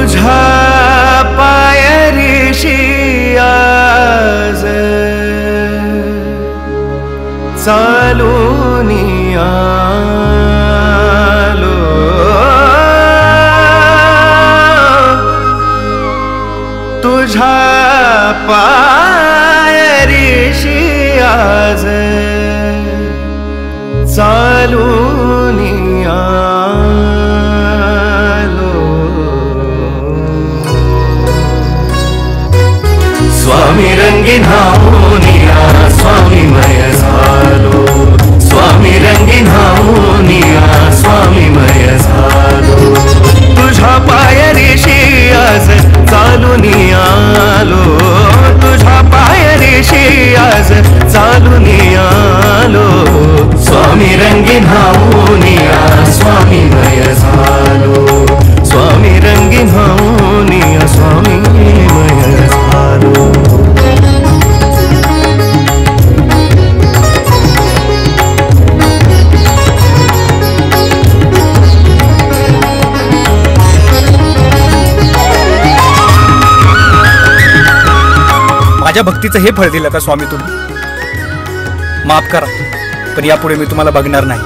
तुझ्या पायरीशी आज चालून आलो, तुझ्या पायरीशी आज चालून आलो. स्वामी रंगीन होऊनिया स्वामीमय झालो, स्वामी रंगीन होऊनिया स्वामीमय झालो. तुझ्या पायरीशी आज चालून आलो, तुझ्या पायरीशी आज चालून आलो. स्वामी रंगीन होऊनिया स्वामीमय झालो, स्वामी रंगीन होऊनिया स्वामीमय झालो. माझ्या भक्तीचं हे फळ दिलं का स्वामी तुम्ही? माफ करा, पण यापुढे मी तुम्हाला बघणार नाही.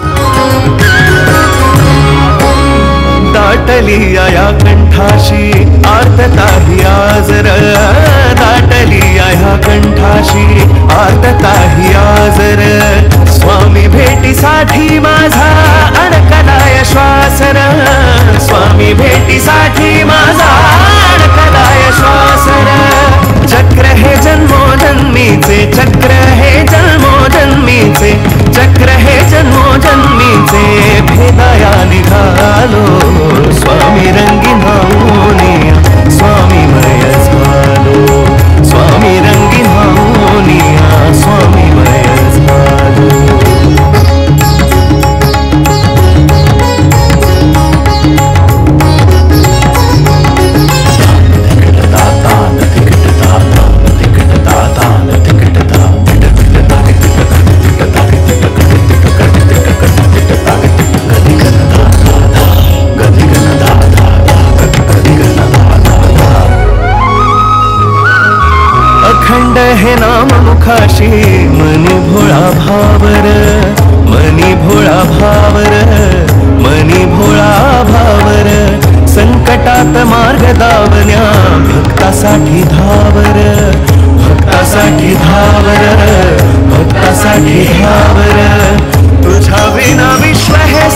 दाटली या कंठाशी आर्तताही आज र, दाटली या कंठाशी आर्तताही आज र. स्वामी भेटीसाठी माझा अडकलाय श्वास र, स्वामी भेटीसाठी माझा अडकलाय श्वास र. चक्र हे जन्मोजन्मीचे, चक्र हे जन्मोजन्मीचे, चक्र हे जन्मोजन्मीचे भेदाया निघालो. स्वामी रंगीन होऊनिया स्वामीमय झालो, स्वामी रंगीन होऊनिया स्वामीमय झालो. अखंड हे नाम मुखाशी मनी भोळा भावर, मनी भोळा भावर, मनी भोळा भावर. संकटात मार्ग दावण्या भक्तासाठी धावर, भक्तासाठी धावर, भक्तासाठी धावर. तुझ्या विना विश्व हे